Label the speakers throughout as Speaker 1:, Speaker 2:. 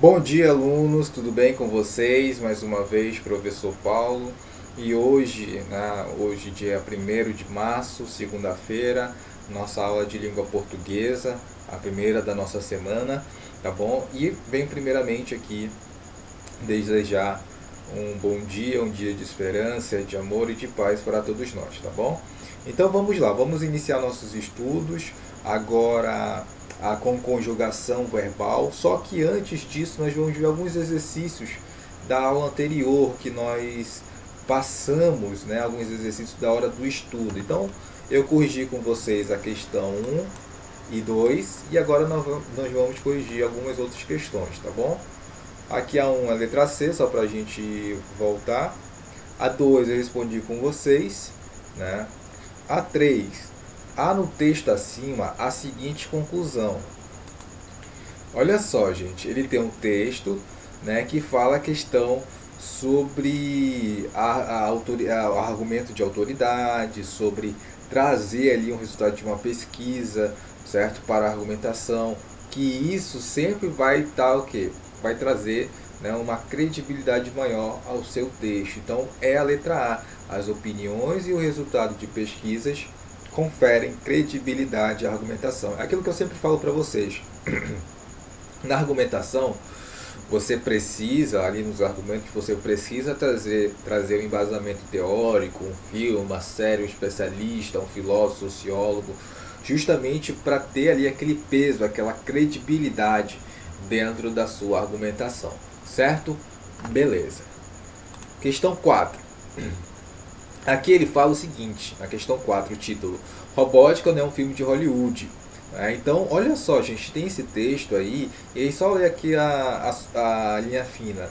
Speaker 1: Bom dia, alunos, tudo bem com vocês? Mais uma vez, professor Paulo. E hoje dia 1º de março, segunda-feira, nossa aula de língua portuguesa, a primeira da nossa semana, tá bom? E venho primeiramente aqui desejar um bom dia, um dia de esperança, de amor e de paz para todos nós, tá bom? Então vamos lá, vamos iniciar nossos estudos agora com conjugação verbal, só que antes disso nós vamos ver alguns exercícios da aula anterior que nós passamos, né, alguns exercícios da hora do estudo. Então eu corrigi com vocês a questão 1 e 2 e agora nós vamos corrigir algumas outras questões, tá bom? Aqui a 1 é a letra C, só para a gente voltar. A 2 eu respondi com vocês, né? A 3, há no texto acima a seguinte conclusão. Olha só, gente, ele tem um texto, né, que fala a questão sobre o argumento de autoridade, sobre trazer ali um resultado de uma pesquisa, certo, para a argumentação, que isso sempre vai estar o quê? Vai trazer, né, uma credibilidade maior ao seu texto. Então é a letra A. As opiniões e o resultado de pesquisas conferem credibilidade à argumentação. É aquilo que eu sempre falo para vocês. Na argumentação, você precisa, ali nos argumentos, você precisa trazer um embasamento teórico, um filme, uma série, um especialista, um filósofo, sociólogo, justamente para ter ali aquele peso, aquela credibilidade dentro da sua argumentação, certo? Beleza. Questão 4. Aqui ele fala o seguinte, na questão 4, o título: Robótica não é um filme de Hollywood. Então, olha só, gente, tem esse texto aí, e aí só ler aqui a linha fina.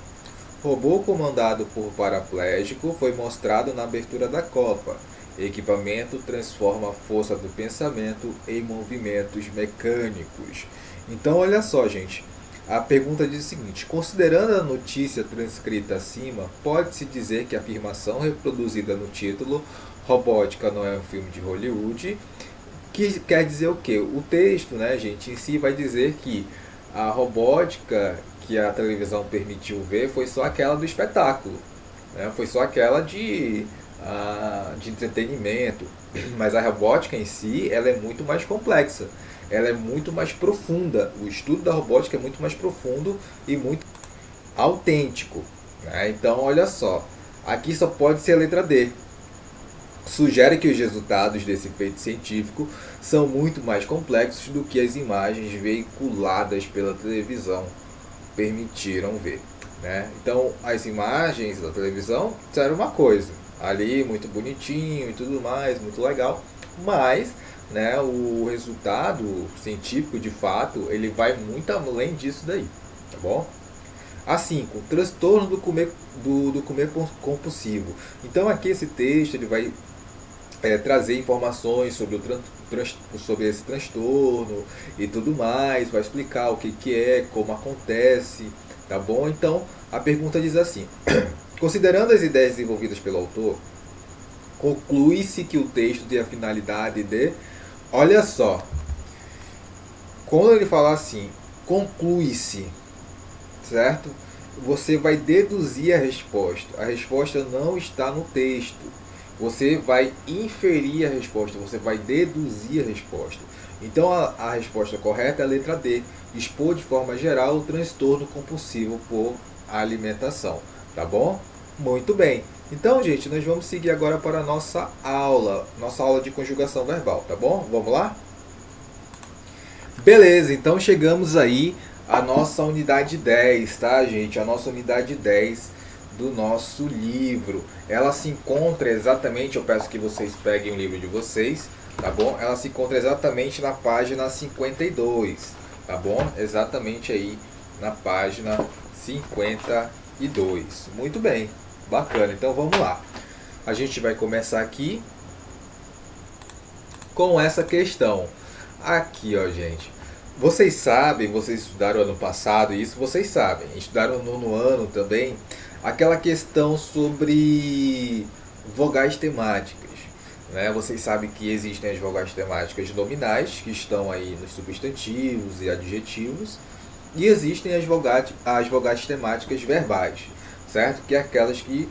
Speaker 1: Robô comandado por paraplégico foi mostrado na abertura da Copa. Equipamento transforma a força do pensamento em movimentos mecânicos. Então, olha só, gente. A pergunta diz o seguinte: considerando a notícia transcrita acima, pode-se dizer que a afirmação reproduzida no título, Robótica não é um filme de Hollywood, que quer dizer o quê? O texto, né, gente, em si vai dizer que a robótica que a televisão permitiu ver foi só aquela do espetáculo, né? Foi só aquela de entretenimento, mas a robótica em si ela é muito mais complexa, ela é muito mais profunda, o estudo da robótica é muito mais profundo e muito autêntico, né? Então olha só, aqui só pode ser a letra D. Sugere que os resultados desse feito científico são muito mais complexos do que as imagens veiculadas pela televisão permitiram ver, né? Então as imagens da televisão disseram uma coisa, ali muito bonitinho e tudo mais, muito legal, mas, né, o resultado científico de fato ele vai muito além disso daí, tá bom? A 5, transtorno do comer compulsivo. Então aqui esse texto ele vai trazer informações sobre esse transtorno e tudo mais, vai explicar o que é, como acontece, tá bom? Então a pergunta diz assim: considerando as ideias desenvolvidas pelo autor, conclui-se que o texto tem a finalidade de. Olha só, quando ele falar assim, conclui-se, certo? Você vai deduzir a resposta. A resposta não está no texto. Você vai inferir a resposta, você vai deduzir a resposta. Então a resposta correta é a letra D. Expor de forma geral o transtorno compulsivo por alimentação. Tá bom? Muito bem. Então, gente, nós vamos seguir agora para a nossa aula de conjugação verbal, tá bom? Vamos lá? Beleza, então chegamos aí à nossa unidade 10, tá, gente? A nossa unidade 10 do nosso livro. Ela se encontra exatamente, eu peço que vocês peguem o livro de vocês, tá bom? Ela se encontra exatamente na página 52, tá bom? Exatamente aí na página 52. Muito bem, bacana. Então vamos lá. A gente vai começar aqui com essa questão. Aqui, ó, gente. Vocês sabem, vocês estudaram ano passado, isso vocês sabem. Estudaram no ano também aquela questão sobre vogais temáticas, né? Vocês sabem que existem as vogais temáticas nominais, que estão aí nos substantivos e adjetivos, E existem as vogais temáticas verbais, certo? Que é aquelas que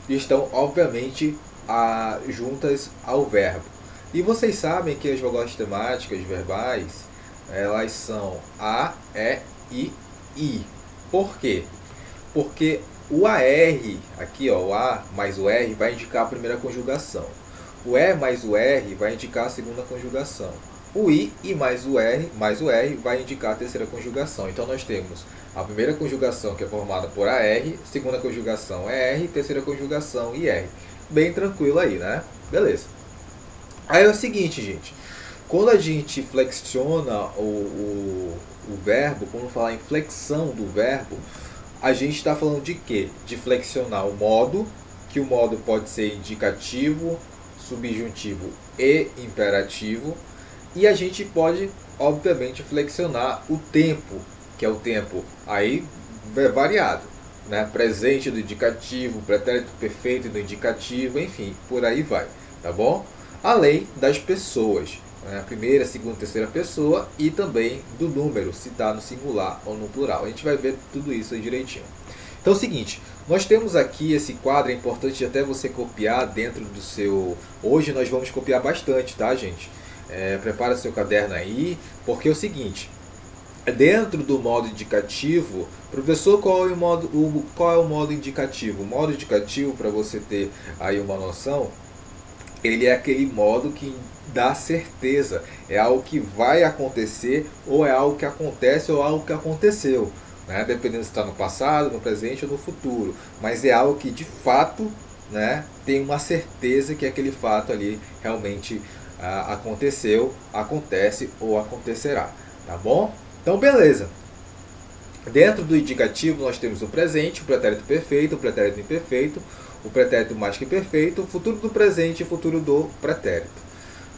Speaker 1: estão, obviamente, juntas ao verbo. E vocês sabem que as vogais temáticas verbais, elas são A, E, I. Por quê? Porque o AR, aqui ó, o A mais o R vai indicar a primeira conjugação. O E mais o R vai indicar a segunda conjugação. O I e mais o R vai indicar a terceira conjugação. Então nós temos a primeira conjugação, que é formada por AR, segunda conjugação é R, terceira conjugação IR. Bem tranquilo aí, né? Beleza. Aí é o seguinte, gente. Quando a gente flexiona o verbo, quando falar em flexão do verbo, a gente está falando de quê? De flexionar o modo, que o modo pode ser indicativo, subjuntivo e imperativo. E a gente pode, obviamente, flexionar o tempo, que é o tempo aí variado, né? Presente do indicativo, pretérito perfeito do indicativo, enfim, por aí vai, tá bom? Além das pessoas, né? Primeira, segunda, terceira pessoa, e também do número, se está no singular ou no plural. A gente vai ver tudo isso aí direitinho. Então é o seguinte, nós temos aqui esse quadro, é importante até você copiar dentro do seu... Hoje nós vamos copiar bastante, tá, gente? Prepara seu caderno aí, porque é o seguinte, dentro do modo indicativo, professor, qual é o modo indicativo? O modo indicativo, para você ter aí uma noção, ele é aquele modo que dá certeza, é algo que vai acontecer, ou é algo que acontece, ou algo que aconteceu, né? Dependendo se está no passado, no presente ou no futuro, mas é algo que de fato, né, tem uma certeza que aquele fato ali realmente aconteceu, acontece ou acontecerá, tá bom? Então beleza. Dentro do indicativo nós temos o presente, o pretérito perfeito, o pretérito imperfeito, o pretérito mais que perfeito, o futuro do presente e o futuro do pretérito.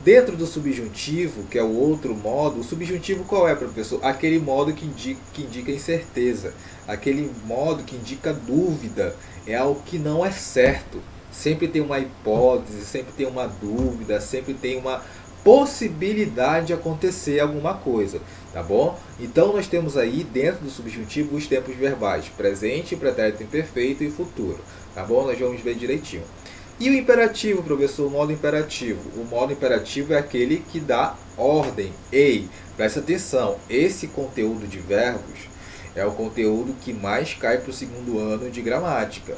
Speaker 1: Dentro do subjuntivo, que é o outro modo, o subjuntivo qual é, professor? Aquele modo que indica incerteza, aquele modo que indica dúvida, é algo que não é certo. Sempre tem uma hipótese, sempre tem uma dúvida, sempre tem uma possibilidade de acontecer alguma coisa, tá bom? Então nós temos aí dentro do subjuntivo os tempos verbais, presente, pretérito imperfeito e futuro, tá bom? Nós vamos ver direitinho. E o imperativo, professor, o modo imperativo? O modo imperativo é aquele que dá ordem. Ei, presta atenção, esse conteúdo de verbos é o conteúdo que mais cai para o segundo ano de gramática.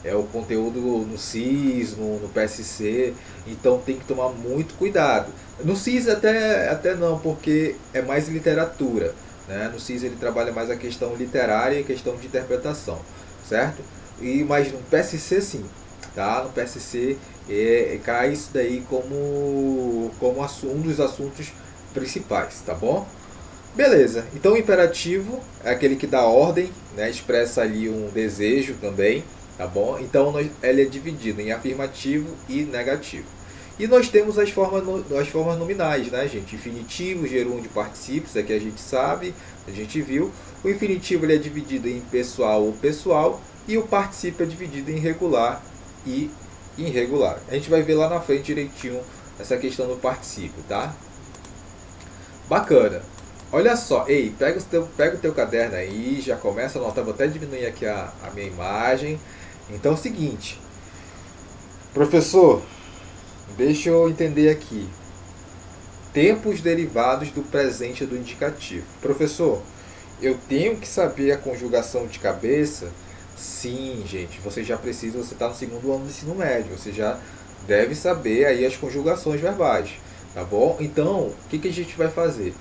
Speaker 1: É o conteúdo no CIS, no PSC, então tem que tomar muito cuidado. No CIS até não, porque é mais literatura, né? No CIS ele trabalha mais a questão literária e a questão de interpretação, certo? Mas no PSC sim, tá? No PSC cai isso daí como um dos assuntos principais, tá bom? Beleza, então o imperativo é aquele que dá ordem, né? Expressa ali um desejo também. Tá bom? Então ele é dividido em afirmativo e negativo. E nós temos as formas nominais, né, gente? Infinitivo, gerúndio, particípios, aqui a gente sabe, a gente viu. O infinitivo ele é dividido em pessoal ou pessoal, e o particípio é dividido em regular e irregular. A gente vai ver lá na frente direitinho essa questão do particípio, tá? Bacana. Olha só, ei, pega o teu caderno aí, já começa a anotar, vou até diminuir aqui a minha imagem. Então é o seguinte, professor, deixa eu entender aqui. Tempos derivados do presente do indicativo. Professor, eu tenho que saber a conjugação de cabeça? Sim, gente, você está no segundo ano do ensino médio, você já deve saber aí as conjugações verbais, tá bom? Então, o que a gente vai fazer?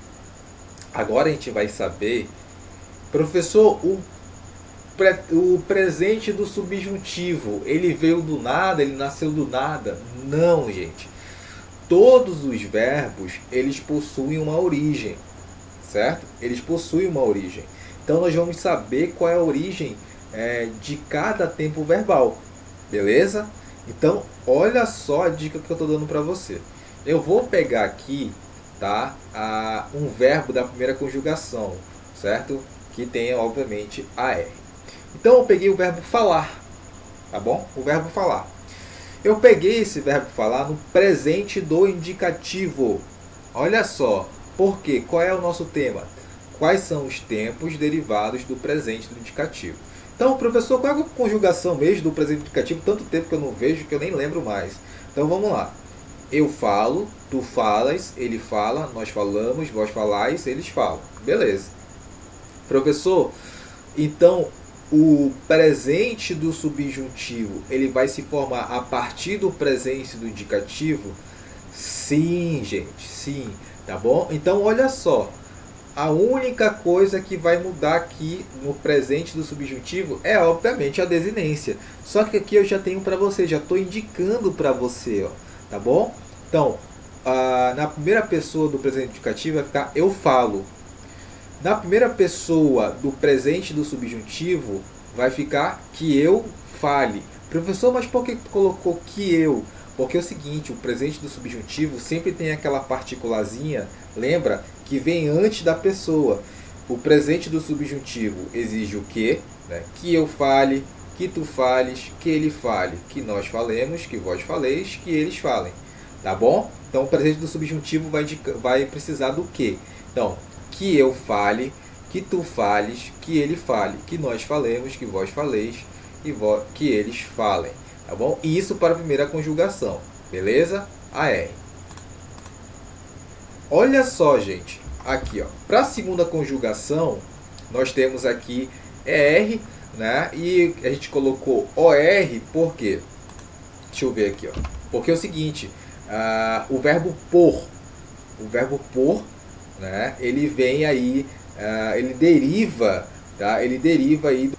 Speaker 1: Agora a gente vai saber, professor, o presente do subjuntivo, ele veio do nada, ele nasceu do nada? Não, gente. Todos os verbos, eles possuem uma origem, certo? Eles possuem uma origem. Então nós vamos saber qual é a origem de cada tempo verbal, beleza? Então, olha só a dica que eu estou dando para você. Eu vou pegar aqui, tá, um verbo da primeira conjugação, certo? Que tem, obviamente, a R. Então eu peguei o verbo falar, tá bom? O verbo falar. Eu peguei esse verbo falar no presente do indicativo. Olha só, por quê? Qual é o nosso tema? quais são os tempos derivados do presente do indicativo. Então, professor, qual é a conjugação mesmo do presente do indicativo? Tanto tempo que eu não vejo que eu nem lembro mais. Então, vamos lá. Eu falo, tu falas, ele fala, nós falamos, vós falais, eles falam. Beleza. Professor, então o presente do subjuntivo, ele vai se formar a partir do presente do indicativo? Sim, gente, sim, tá bom? Então, olha só, a única coisa que vai mudar aqui no presente do subjuntivo é, obviamente, a desinência. Só que aqui eu já tenho para você, já estou indicando para você, ó, tá bom? Então, na primeira pessoa do presente indicativo vai ficar eu falo. Na primeira pessoa do presente do subjuntivo vai ficar que eu fale. Professor, mas por que colocou que eu? Porque é o seguinte, o presente do subjuntivo sempre tem aquela particularzinha, lembra? Que vem antes da pessoa. O presente do subjuntivo exige o quê? Né? Que eu fale, que tu fales, que ele fale, que nós falemos, que vós faleis, que eles falem. Tá bom? Então o presente do subjuntivo vai precisar do quê? Então, que eu fale, que tu fales, que ele fale, que nós falemos, que vós faleis e que eles falem. Tá bom? E isso para a primeira conjugação. Beleza? A R. Olha só, gente. Aqui, ó. Para a segunda conjugação, nós temos aqui ER, né? E a gente colocou OR, por quê? Deixa eu ver aqui, ó. Porque é o seguinte, o verbo por, né? Ele vem aí, ele deriva, tá? Ele deriva aí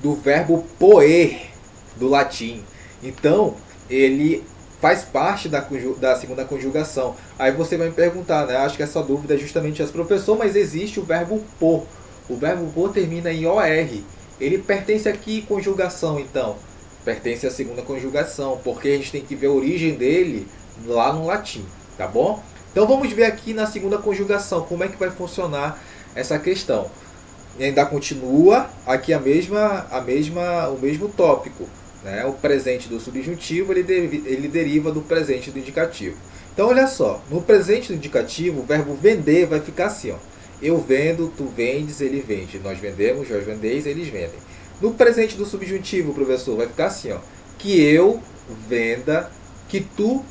Speaker 1: do verbo poer, do latim. Então, ele faz parte da segunda conjugação. Aí você vai me perguntar, né? Acho que essa dúvida é justamente essa, professor, mas existe o verbo por. O verbo por termina em OR. Ele pertence a que conjugação, então? Pertence à segunda conjugação, porque a gente tem que ver a origem dele lá no latim, tá bom? Então vamos ver aqui na segunda conjugação, como é que vai funcionar essa questão. E ainda continua aqui o mesmo tópico. Né? O presente do subjuntivo ele deriva do presente do indicativo. Então olha só, no presente do indicativo o verbo vender vai ficar assim, ó. Eu vendo, tu vendes, ele vende. Nós vendemos, vós vendeis, eles vendem. No presente do subjuntivo, professor, vai ficar assim, ó. Que eu venda, que tu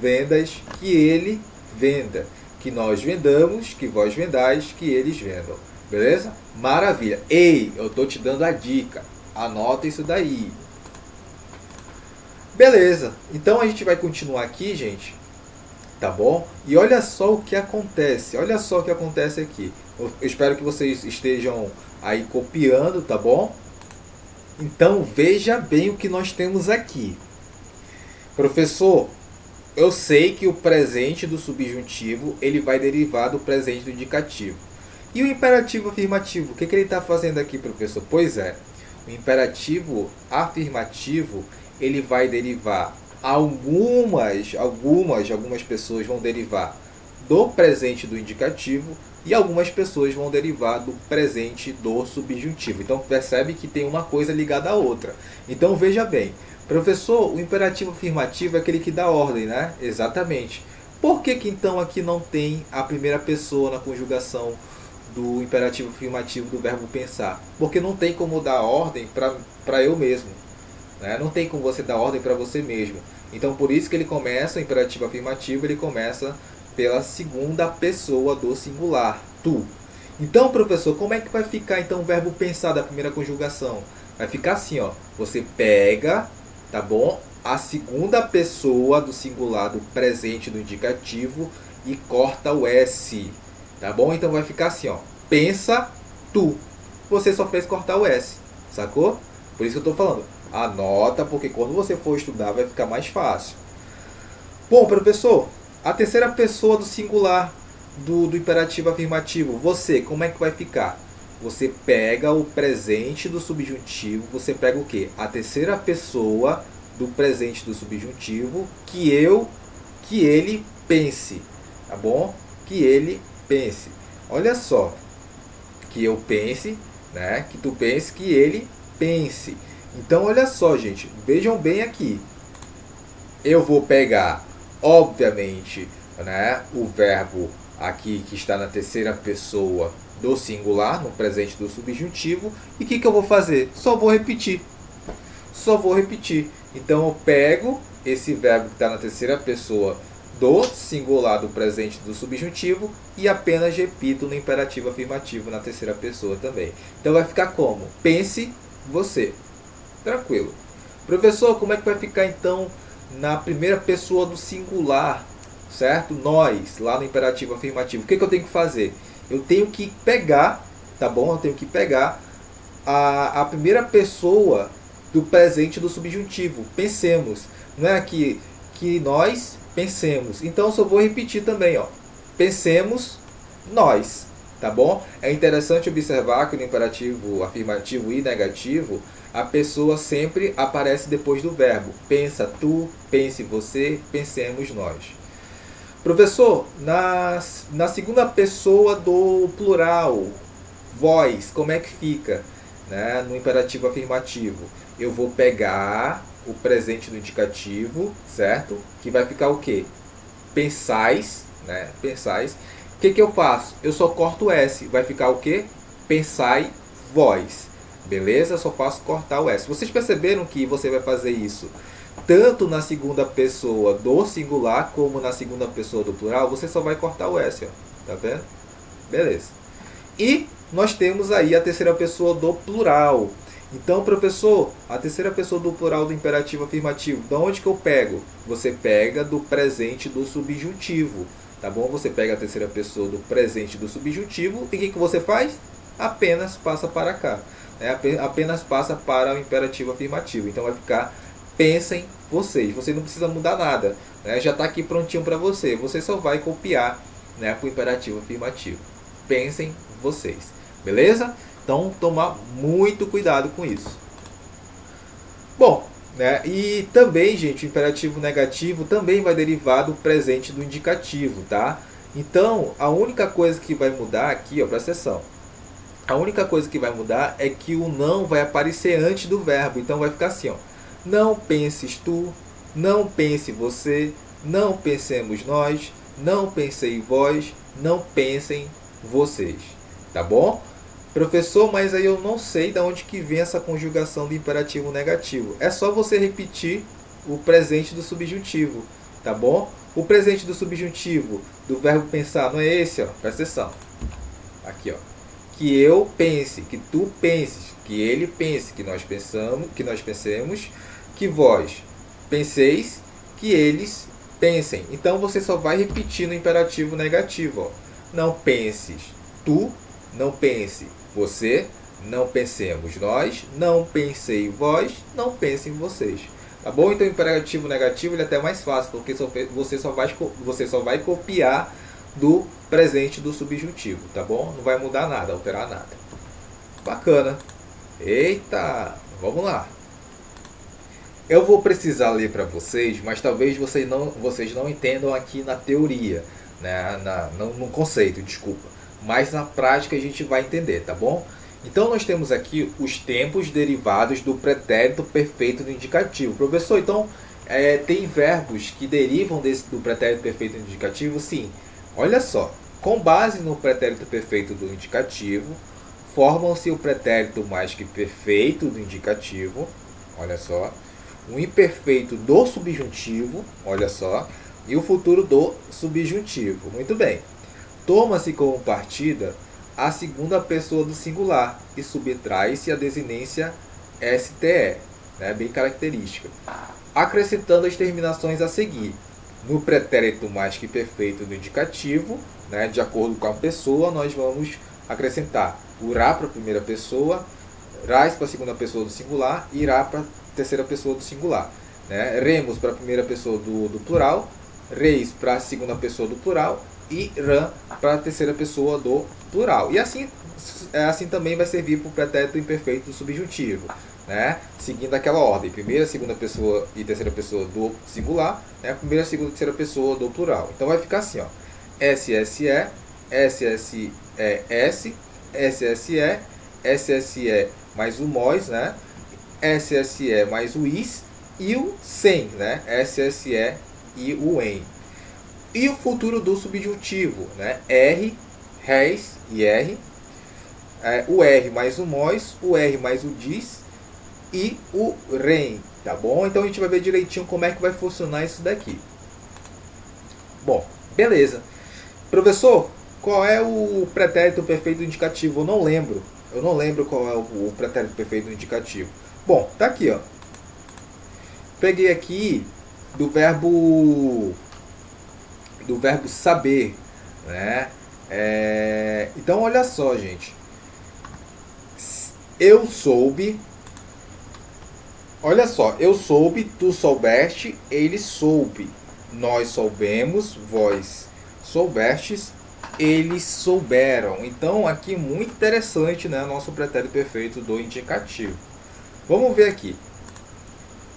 Speaker 1: vendas, que ele venda. Que nós vendamos, que vós vendais, que eles vendam. Beleza? Maravilha. Ei, eu tô te dando a dica. Anota isso daí. Beleza. Então a gente vai continuar aqui, gente. Tá bom? E olha só o que acontece. Olha só o que acontece aqui. Eu espero que vocês estejam aí copiando, tá bom? Então veja bem o que nós temos aqui. Professor, eu sei que o presente do subjuntivo ele vai derivar do presente do indicativo. E o imperativo afirmativo? O que ele está fazendo aqui, professor? Pois é, o imperativo afirmativo ele vai derivar algumas pessoas vão derivar do presente do indicativo e algumas pessoas vão derivar do presente do subjuntivo. Então percebe que tem uma coisa ligada à outra. Então veja bem, professor, o imperativo afirmativo é aquele que dá ordem, né? Exatamente. Por que então aqui não tem a primeira pessoa na conjugação do imperativo afirmativo do verbo pensar? Porque não tem como dar ordem para eu mesmo. Né? Não tem como você dar ordem para você mesmo. Então por isso que ele começa, o imperativo afirmativo, ele começa pela segunda pessoa do singular, tu. Então, professor, como é que vai ficar então o verbo pensar da primeira conjugação? Vai ficar assim, ó. Você pega, tá bom? A segunda pessoa do singular do presente do indicativo e corta o S. Tá bom? Então vai ficar assim, ó. Pensa tu. Você só fez cortar o S. Sacou? Por isso que eu estou falando. Anota, porque quando você for estudar vai ficar mais fácil. Bom, professor, a terceira pessoa do singular do imperativo afirmativo, você, como é que vai ficar? Você pega o presente do subjuntivo, você pega o quê? A terceira pessoa do presente do subjuntivo, que ele pense, tá bom? Que ele pense. Olha só, que eu pense, né? Que tu pense, que ele pense. Então, olha só, gente, vejam bem aqui. Eu vou pegar, obviamente, né, o verbo aqui que está na terceira pessoa do singular, no presente do subjuntivo. E o que eu vou fazer? Só vou repetir. Só vou repetir. Então eu pego esse verbo que está na terceira pessoa do singular do presente do subjuntivo e apenas repito no imperativo afirmativo na terceira pessoa também. Então vai ficar como? Pense você. Tranquilo. Professor, como é que vai ficar então na primeira pessoa do singular? Certo? Nós, lá no imperativo afirmativo. O que eu tenho que fazer? Eu tenho que pegar, tá bom? Eu tenho que pegar a primeira pessoa do presente do subjuntivo. Pensemos. Não é que nós pensemos. Então eu só vou repetir também, ó. Pensemos nós, tá bom? É interessante observar que no imperativo afirmativo e negativo, a pessoa sempre aparece depois do verbo. Pensa tu, pense você, pensemos nós. Professor, na segunda pessoa do plural, vós, como é que fica? Né? No imperativo afirmativo, eu vou pegar o presente do indicativo, certo? Que vai ficar o quê? Pensais, né? Pensais. O que eu faço? Eu só corto o S. Vai ficar o quê? Pensai vós. Beleza? Eu só faço cortar o S. Vocês perceberam que você vai fazer isso tanto na segunda pessoa do singular como na segunda pessoa do plural? Você só vai cortar o S, ó. Tá vendo? Beleza. E nós temos aí a terceira pessoa do plural. Então, professor, a terceira pessoa do plural do imperativo afirmativo, de onde que eu pego? Você pega do presente do subjuntivo, tá bom? Você pega a terceira pessoa do presente do subjuntivo e o que você faz? Apenas passa para cá, né? Apenas passa para o imperativo afirmativo. Então vai ficar pensem vocês. Você não precisa mudar nada, né? Já está aqui prontinho para você. Você só vai copiar, né, para o imperativo afirmativo. Pensem vocês, beleza? Então, tomar muito cuidado com isso. Bom, né? E também, gente, o imperativo negativo também vai derivar do presente do indicativo, tá? Então, a única coisa que vai mudar aqui, ó, presta atenção. A única coisa que vai mudar é que o não vai aparecer antes do verbo. Então, vai ficar assim, ó. Não penses tu, não pense você, não pensemos nós, não pensei vós, não pensem vocês. Tá bom? Professor, mas aí eu não sei de onde que vem essa conjugação do imperativo negativo. É só você repetir o presente do subjuntivo, tá bom? O presente do subjuntivo do verbo pensar não é esse, ó. Presta atenção. Aqui, ó. Que eu pense, que tu penses, que ele pense, que nós pensemos, que vós penseis, que eles pensem. Então você só vai repetir no imperativo negativo, ó. Não penses tu, não pense você, não pensemos nós, não pensei vós, não pensem vocês. Tá bom? Então o imperativo negativo ele é até mais fácil, porque você só vai copiar do presente do subjuntivo, tá bom? Não vai mudar nada, alterar nada. Bacana. Eita, vamos lá. Eu vou precisar ler para vocês, mas talvez vocês não entendam aqui na teoria, né? No conceito, desculpa. Mas na prática a gente vai entender, tá bom? Então nós temos aqui os tempos derivados do pretérito perfeito do indicativo. Professor, então tem verbos que derivam do pretérito perfeito do indicativo? Sim. Olha só, com base no pretérito perfeito do indicativo, formam-se o pretérito mais que perfeito do indicativo, olha só, o imperfeito do subjuntivo, olha só, e o futuro do subjuntivo. Muito bem. Toma-se como partida a segunda pessoa do singular e subtrai-se a desinência STE, né, bem característica, acrescentando as terminações a seguir. No pretérito mais que perfeito do indicativo, né, de acordo com a pessoa, nós vamos acrescentar o ra para a primeira pessoa, rais para a segunda pessoa do singular e irá para a terceira pessoa do singular. Né? Remos para a primeira pessoa do plural, reis para a segunda pessoa do plural e rã para a terceira pessoa do plural. E assim também vai servir para o pretérito imperfeito do subjuntivo, né? Seguindo aquela ordem, primeira, segunda pessoa e terceira pessoa do singular, né? Primeira, segunda e terceira pessoa do plural. Então vai ficar assim, ó. SSE, SSES, SSE, SSE mais o MOS, né? SSE mais o IS e o SEM, né? SSE e o EM. E o futuro do subjuntivo, né? R, res e R. O R mais o mós, o R mais o dis e o rem, tá bom? Então a gente vai ver direitinho como é que vai funcionar isso daqui. Bom, beleza. Professor, qual é o pretérito perfeito indicativo? Eu não lembro qual é o pretérito perfeito indicativo. Bom, tá aqui, ó. Peguei aqui do verbo saber, né? Então olha só, gente. Eu soube. Olha só, eu soube, tu soubeste, ele soube. Nós soubemos, vós soubestes, eles souberam. Então aqui muito interessante, né, nosso pretérito perfeito do indicativo. Vamos ver aqui.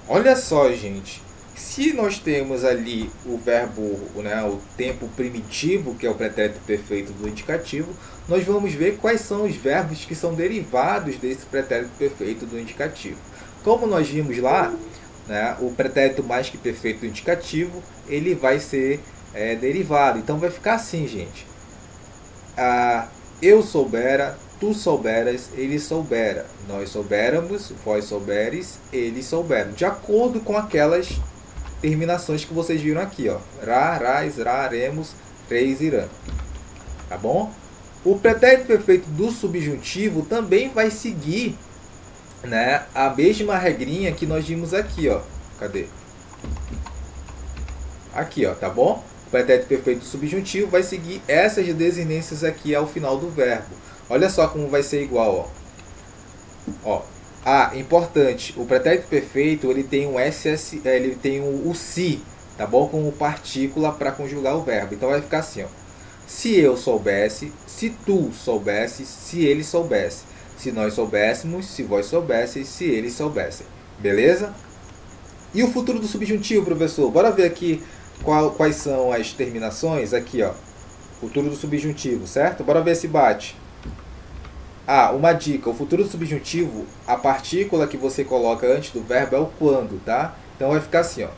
Speaker 1: Olha só, gente. Se nós temos ali o verbo, né, o tempo primitivo, que é o pretérito perfeito do indicativo, nós vamos ver quais são os verbos que são derivados desse pretérito perfeito do indicativo. Como nós vimos lá, né, o pretérito mais que perfeito do indicativo, ele vai ser derivado. Então vai ficar assim, gente. Eu soubera, tu souberas, ele soubera. Nós soubéramos, vós souberes, eles souberam. De acordo com aquelas terminações que vocês viram aqui, ó. Ra, rais, ra, remos, reis, irã. Tá bom? O pretérito perfeito do subjuntivo também vai seguir, né, a mesma regrinha que nós vimos aqui, ó. Cadê? Aqui, ó, tá bom? O pretérito perfeito do subjuntivo vai seguir essas desinências aqui ao final do verbo. Olha só como vai ser igual, ó. Importante, o pretérito perfeito, ele tem um SS, ele tem o se, tá bom? Como partícula para conjugar o verbo. Então vai ficar assim, ó. Se eu soubesse, se tu soubesse, se ele soubesse. Se nós soubéssemos, se vós soubesseis, se eles soubessem. Beleza? E o futuro do subjuntivo, professor? Bora ver aqui quais são as terminações. Aqui, ó. Futuro do subjuntivo, certo? Bora ver se bate. Uma dica. O futuro do subjuntivo, a partícula que você coloca antes do verbo é o quando, tá? Então vai ficar assim, ó.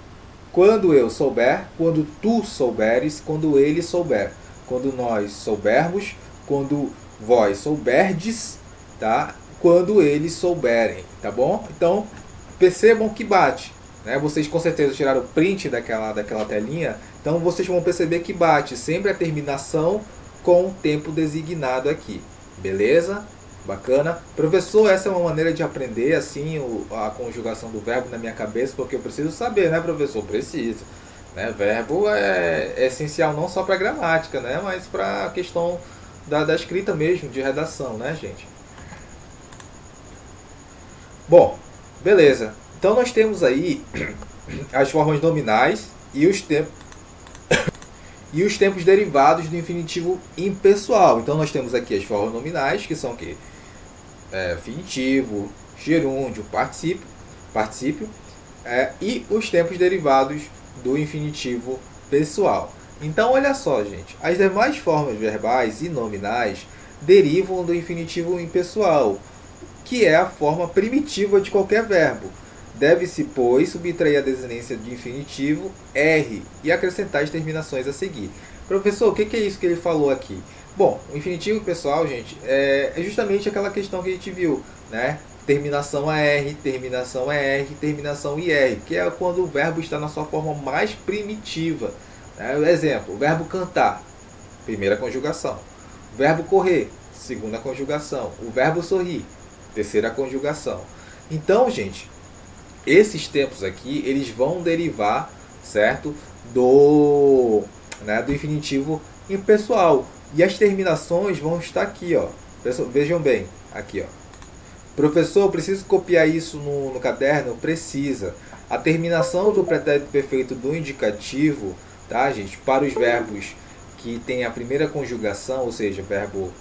Speaker 1: Quando eu souber, quando tu souberes, quando ele souber. Quando nós soubermos, quando vós souberdes, tá? Quando eles souberem, tá bom? Então, percebam que bate, né? Vocês com certeza tiraram o print daquela telinha, então vocês vão perceber que bate sempre a terminação com o tempo designado aqui, beleza? Bacana? Professor, essa é uma maneira de aprender assim a conjugação do verbo na minha cabeça, porque eu preciso saber, né, professor? Preciso. Né? Verbo é essencial não só para gramática, né? Mas para a questão da escrita mesmo, de redação, né, gente? Bom, beleza. Então nós temos aí as formas nominais e os tempos derivados do infinitivo impessoal. Então nós temos aqui as formas nominais, que são o quê? Finitivo, gerúndio, particípio, e os tempos derivados do infinitivo pessoal. Então olha só, gente, as demais formas verbais e nominais derivam do infinitivo impessoal, que é a forma primitiva de qualquer verbo. Deve-se, pois, subtrair a desinência de infinitivo R e acrescentar as terminações a seguir. Professor, o que é isso que ele falou aqui? Bom, o infinitivo pessoal, gente, é justamente aquela questão que a gente viu, né? Terminação a R, terminação a R, terminação IR, que é quando o verbo está na sua forma mais primitiva. Exemplo, o verbo cantar, primeira conjugação. O verbo correr, segunda conjugação. O verbo sorrir, terceira conjugação. Então, gente, esses tempos aqui, eles vão derivar, certo? Do infinitivo impessoal. E as terminações vão estar aqui, ó. Vejam bem, aqui, ó. Professor, preciso copiar isso no caderno? Precisa. A terminação do pretérito perfeito do indicativo, tá, gente? Para os verbos que tem a primeira conjugação, ou seja, o verbo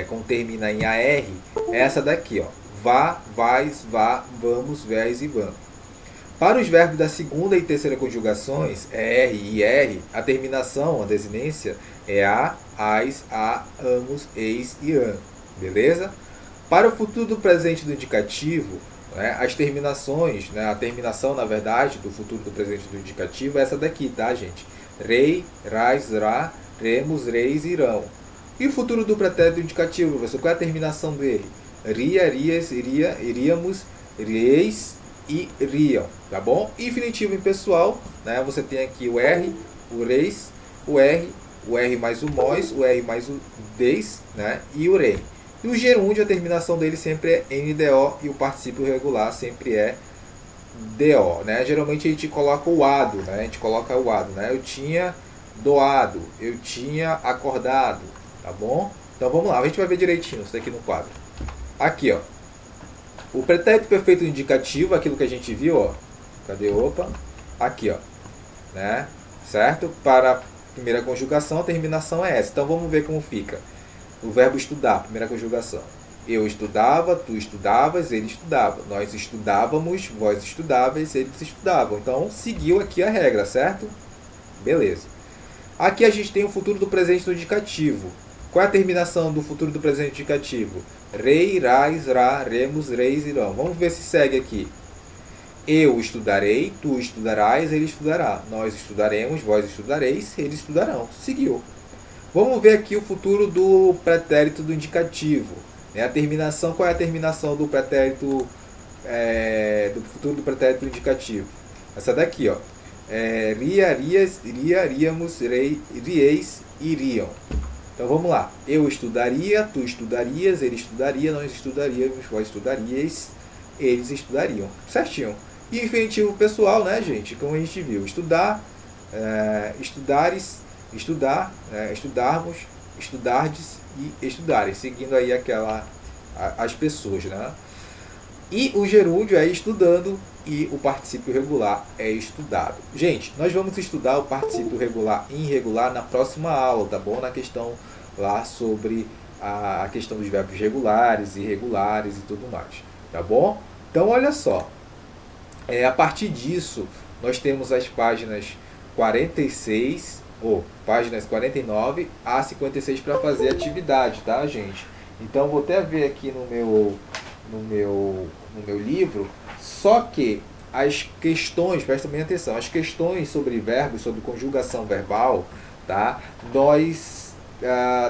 Speaker 1: com termina em AR, é essa daqui, ó. Vá, vais, vá, vamos, vais e vão. Para os verbos da segunda e terceira conjugações, R e R, a terminação, a desinência, é a, ais, a, amos, eis e an. Beleza? Para o futuro do presente do indicativo, né, as terminações, né, a terminação, na verdade, do futuro do presente do indicativo é essa daqui, tá, gente? Rei, rais, ra, remos, reis, irão. E o futuro do pretérito indicativo, professor? Qual é a terminação dele? Ria, rias, iria, iríamos, reis e riam, tá bom? Infinitivo impessoal, né? Você tem aqui o R, o reis, o R mais o mós, o R mais o des, né? E o rei. E o gerúndio, a terminação dele sempre é NDO e o particípio regular sempre é DO, né? Geralmente a gente coloca o ado, né? A gente coloca o ado, né? Eu tinha doado, eu tinha acordado, tá bom? Então vamos lá, a gente vai ver direitinho isso aqui no quadro. Aqui, ó. O pretérito perfeito indicativo, aquilo que a gente viu, ó. Cadê? Opa. Aqui, ó. Né? Certo? Para a primeira conjugação, a terminação é essa. Então vamos ver como fica. O verbo estudar, primeira conjugação. Eu estudava, tu estudavas, ele estudava. Nós estudávamos, vós estudávais, eles estudavam. Então seguiu aqui a regra, certo? Beleza. Aqui a gente tem o futuro do presente do indicativo. Qual é a terminação do futuro do presente indicativo? Rei, rais, ra, remos, reis, irão. Vamos ver se segue aqui. Eu estudarei, tu estudarás, ele estudará. Nós estudaremos, vós estudareis, eles estudarão. Seguiu. Vamos ver aqui o futuro do pretérito do indicativo. A terminação, qual é a terminação do pretérito, do futuro do pretérito indicativo? Essa daqui, ó. Ria, rias, iria, iríamos, rieis, iriam. Então vamos lá. Eu estudaria, tu estudarias, ele estudaria, nós estudaríamos, vós estudaríeis, eles estudariam. Certinho. E infinitivo pessoal, né, gente? Como a gente viu. Estudar, estudares, estudar, estudarmos, estudardes e estudarem. Seguindo aí as pessoas, né? E o gerúndio é estudando e o particípio regular é estudado. Gente, nós vamos estudar o particípio regular e irregular na próxima aula, tá bom? Na questão lá sobre a questão dos verbos regulares, irregulares e tudo mais, tá bom? Então, olha só. A partir disso, nós temos as páginas 46, ou páginas 49 a 56 para fazer atividade, tá, gente? Então, vou até ver aqui no meu livro, só que as questões, prestem bem atenção, as questões sobre verbos, sobre conjugação verbal, tá? Nós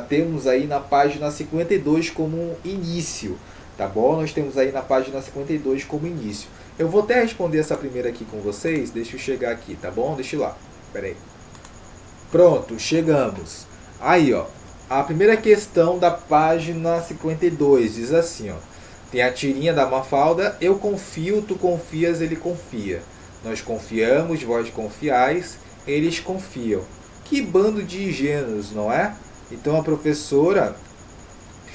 Speaker 1: temos aí na página 52 como início, tá bom? Nós temos aí na página 52 como início. Eu vou até responder essa primeira aqui com vocês, deixa eu chegar aqui, tá bom? Deixa eu ir lá, peraí. Pronto, chegamos. Aí, ó, a primeira questão da página 52 diz assim, ó. Tem a tirinha da Mafalda. Eu confio, tu confias, ele confia. Nós confiamos, vós confiais, eles confiam. Que bando de ingênuos, não é? Então a professora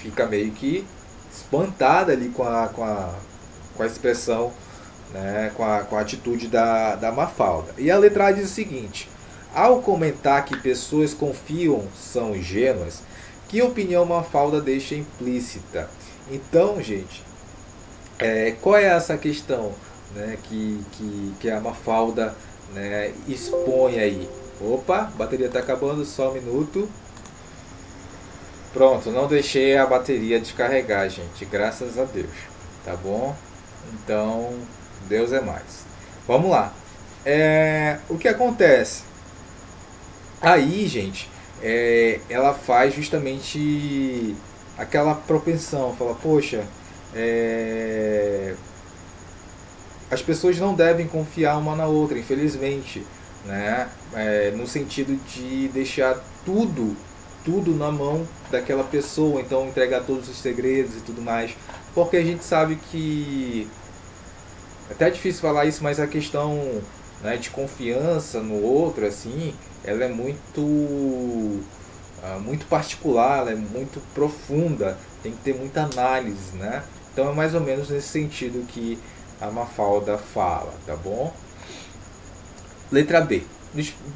Speaker 1: fica meio que espantada ali com a expressão, né, com a atitude da Mafalda. E a letra A diz o seguinte: ao comentar que pessoas confiam são ingênuas, que opinião Mafalda deixa implícita? Então, gente, qual é essa questão, né, que a Mafalda, né, expõe aí? Opa, a bateria está acabando, só um minuto. Pronto, não deixei a bateria descarregar, gente, graças a Deus, tá bom? Então, Deus é mais. Vamos lá. O que acontece? Aí, gente, ela faz justamente aquela propensão, fala, poxa, as pessoas não devem confiar uma na outra, infelizmente, né? No sentido de deixar tudo na mão daquela pessoa, então entregar todos os segredos e tudo mais, porque a gente sabe que até é difícil falar isso, mas a questão, né, de confiança no outro, assim, ela é muito particular, ela é muito profunda, tem que ter muita análise, né? Então é mais ou menos nesse sentido que a Mafalda fala, tá bom? Letra B.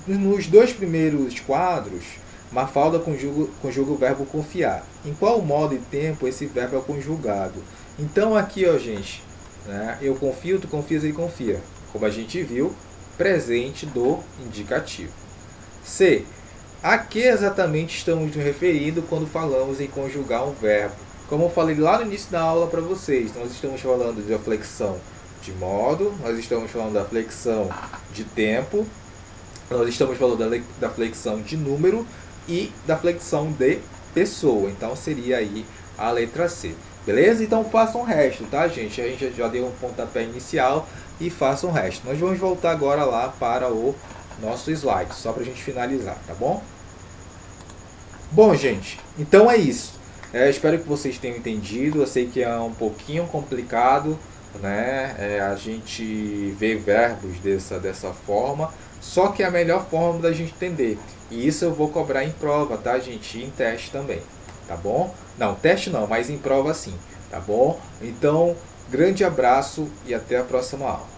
Speaker 1: Nos dois primeiros quadros, Mafalda conjuga o verbo confiar. Em qual modo e tempo esse verbo é conjugado? Então aqui, ó, gente, né, eu confio, tu confias, ele confia. Como a gente viu, presente do indicativo. C. A que exatamente estamos nos referindo quando falamos em conjugar um verbo? Como eu falei lá no início da aula para vocês, nós estamos falando da flexão de modo, nós estamos falando da flexão de tempo Nós estamos falando da flexão de número e da flexão de pessoa. Então seria aí a letra C. Beleza? Então façam o resto, tá, gente? A gente já deu um pontapé inicial e façam o resto. Nós vamos voltar agora lá para o nosso slide, só para a gente finalizar, tá bom? Bom, gente, então é isso. Espero que vocês tenham entendido. Eu sei que é um pouquinho complicado, né? A gente vê verbos dessa forma, só que é a melhor forma da gente entender. E isso eu vou cobrar em prova, tá, gente? E em teste também, tá bom? Não, teste não, mas em prova sim, tá bom? Então, grande abraço e até a próxima aula.